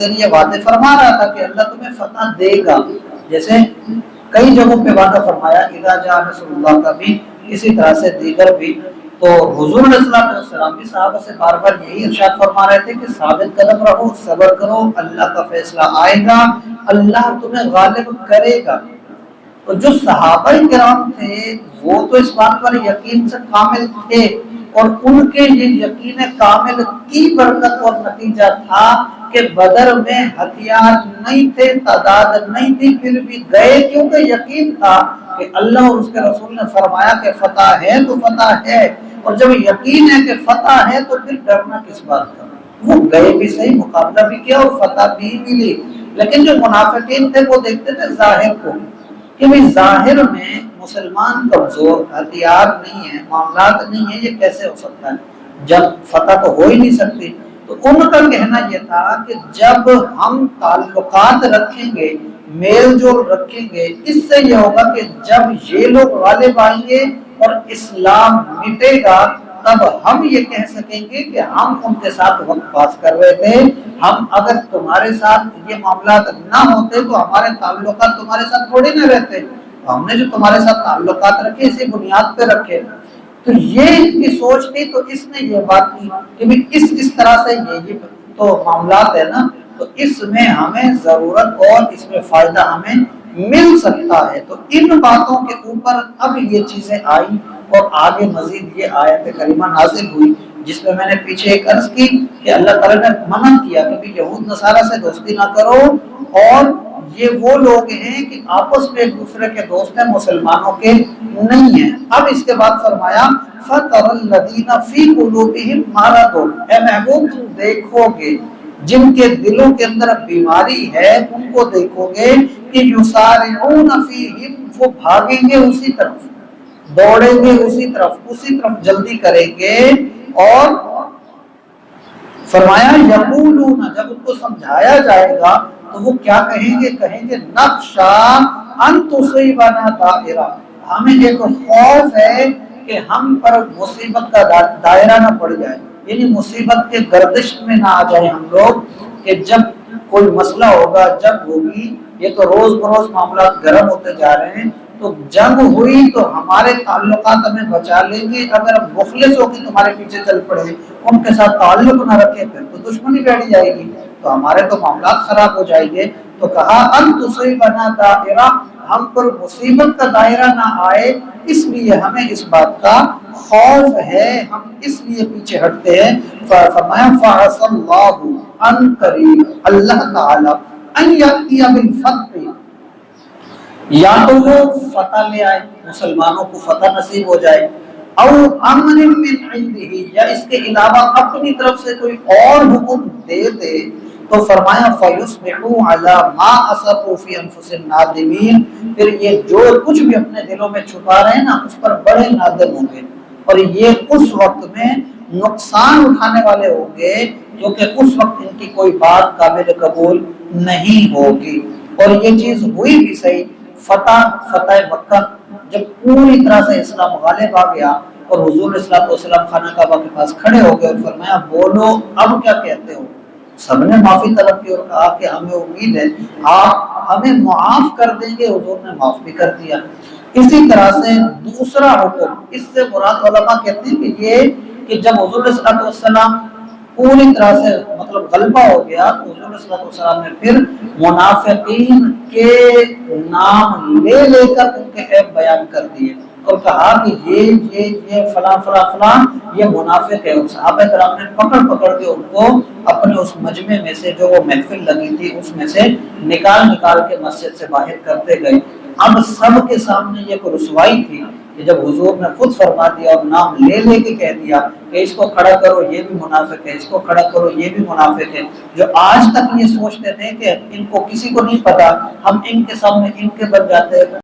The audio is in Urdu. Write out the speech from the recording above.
یہ وعدے فرما رہا تھا کہ اللہ تمہیں فتح دے گا، جیسے کئی جگہوں پہ وعدہ فرمایا اذا جاء نصر اللہ کا بھی، اسی طرح سے دیگر بھی۔ تو حضور علیہ السلام بھی صحابہ سے بار بار یہی ارشاد فرما رہے تھے کہ ثابت قدم رہو، صبر کرو، اللہ کا فیصلہ آئے گا، اللہ تمہیں غالب کرے گا۔ تو جو صحابہ کرام تھے وہ تو اس بات پر یقین سے کامل تھے، اور ان کے یہ یقین کامل کی برکت اور نتیجہ تھا کہ بدر میں ہتھیار نہیں تھے، تعداد نہیں تھی، پھر بھی گئے، کیونکہ یقین تھا کہ اللہ اور اس کے رسول نے فرمایا کہ فتح ہے تو فتح ہے، اور جب یقین ہے کہ فتح ہے تو پھر ڈرنا کس بات کا۔ وہ گئے بھی صحیح، مقابلہ بھی کیا اور فتح بھی ملی۔ لیکن جو منافقین تھے وہ دیکھتے تھے ظاہر کو، کہ بھئی ظاہر میں مسلمان کمزور، ہتھیار نہیں ہے، معاملات نہیں ہے، یہ کیسے ہو سکتا ہے، جب فتح تو ہو ہی نہیں سکتی۔ تو ان کا کہنا یہ تھا کہ جب ہم تعلقات رکھیں گے، میل جول رکھیں گے، اس سے یہ ہوگا کہ جب یہ لوگ غالب آئیں گے اور اسلام مٹے گا، تب ہم یہ کہہ سکیں گے کہ ہم ان کے ساتھ وقت پاس کر رہے تھے، ہم اگر تمہارے ساتھ یہ معاملات نہ ہوتے تو ہمارے تعلقات تمہارے ساتھ تھوڑی نہ رہتے، ہم نے جو تمہارے ساتھ تعلقات رکھے اسی بنیاد پہ رکھے۔ تو یہ ان کی سوچ تھی، تو اس نے یہ بات کی کہ اس طرح سے یہ تو معاملات ہے نا، تو اس میں ہمیں ضرورت اور اس میں فائدہ ہمیں مل سکتا ہے۔ تو ان باتوں کے اوپر اب یہ چیزیں آئی، اور آگے مزید یہ آیت کریمہ نازل ہوئی، جس میں نے پیچھے ایک عرض کی کہ اللہ تعالیٰ نے منع کیا کہ بھی یہود نصارہ سے دوستی نہ کرو، اور یہ وہ لوگ ہیں کہ آپس میں ایک دوسرے کے دوست ہیں، مسلمانوں کے نہیں ہیں۔ اب اس کے بعد فرمایا فَتَرَى الَّذِينَ فِي قُلُوبِهِم مَرَضٌ، اے محبوب تم دیکھو گے جن کے دلوں کے اندر بیماری ہے، ان کو دیکھو گے کہ يُسَارِعُونَ فِيهِم، وہ بھاگیں گے اسی طرف، دوڑیں گے اسی طرف جلدی کریں گے، اور فرمایا یقولون، جب ان کو سمجھایا جائے گا تو وہ کیا کہیں گے نخشا ان تصیبنا دائرہ، ہمیں ایک خوف ہے کہ ہم پر مصیبت کا دائرہ نہ پڑ جائے، یعنی مصیبت کے گردش میں نہ آ جائے ہم لوگ، کہ جب کوئی مسئلہ ہوگا، جنگ ہوگی، یہ تو روز بروز معاملات گرم ہوتے جا رہے ہیں، تو جنگ ہوئی تو ہمارے تعلقات ہمیں بچا لیں گے، اگر ہم مخلص ہو کے تمہارے پیچھے چل پڑے، ان کے ساتھ تعلق نہ رکھے، پھر تو دشمنی بیٹھ جائے گی، تو ہمارے تو معاملات خراب ہو جائیں گے۔ تو کہا ان تصیبنا دائرہ، ہم پر مصیبت کا دائرہ نہ آئے، اس لیے ہمیں اس بات کا خوف ہے، ہم اس لیے پیچھے ہٹتے ہیں۔ فرمایا فَعَسَى اللَّهُ ان قریب، اللہ تعالی ان یأتی بالفتح، یا تو وہ فتح لے آئے، مسلمانوں کو فتح نصیب ہو جائے، او امر من عنده، یا اس کے علاوہ اپنی طرف سے کوئی اور حکم دے دے، تو فرمایا فَيُصْبِحُوا عَلَى مَا أَسَرُّوا فِي أَنفُسِهِمْ نَادِمِينَ، پھر یہ جو کچھ بھی اپنے دلوں میں چھپا رہے ہیں نا، اس پر بڑے نادم ہوں گے، اور یہ اس وقت میں نقصان اٹھانے والے ہوں گے، کیونکہ اس وقت ان کی کوئی بات قابل قبول نہیں ہوگی۔ اور یہ چیز ہوئی بھی صحیح، فتح مکہ جب پوری طرح سے اسلام غالب آ گیا، اور حضور صلی اللہ علیہ وسلم خانہ کعبہ کے پاس کھڑے ہو گئے اور فرمایا بولو اب کیا کہتے ہو، سب نے معافی طلب کی اور کہا کہ ہمیں امید ہے آپ ہمیں معاف کر دیں گے، حضور نے معاف بھی کر دیا۔ اسی طرح سے دوسرا حکم، اس سے مراد علماء کہتے ہیں کہ یہ کہ جب حضور صلی اللہ علیہ وسلم پوری طرح سے مطلب غلبہ ہو گیا، تو حضور صلی اللہ علیہ وسلم نے پھر منافقین کے نام لے لے کر ان کے عیب بیان کر دیے، اور کہا کہ یہ فلاں فلاں فلاں یہ منافق ہے، اور صحابہ کرام نے پکڑ کے ان کو اپنے اس مجمع میں سے، جو وہ محفل لگی تھی اس میں سے نکال کے مسجد سے باہر کرتے گئے۔ اب سب کے سامنے یہ کوئی رسوائی تھی کہ جب حضور نے خود فرما دیا اور نام لے کے کہہ دیا کہ اس کو کھڑا کرو یہ بھی منافق ہے، اس کو کھڑا کرو یہ بھی منافق ہے، جو آج تک یہ سوچتے تھے کہ ان کو کسی کو نہیں پتا، ہم ان کے سامنے ان کے بن جاتے ہیں،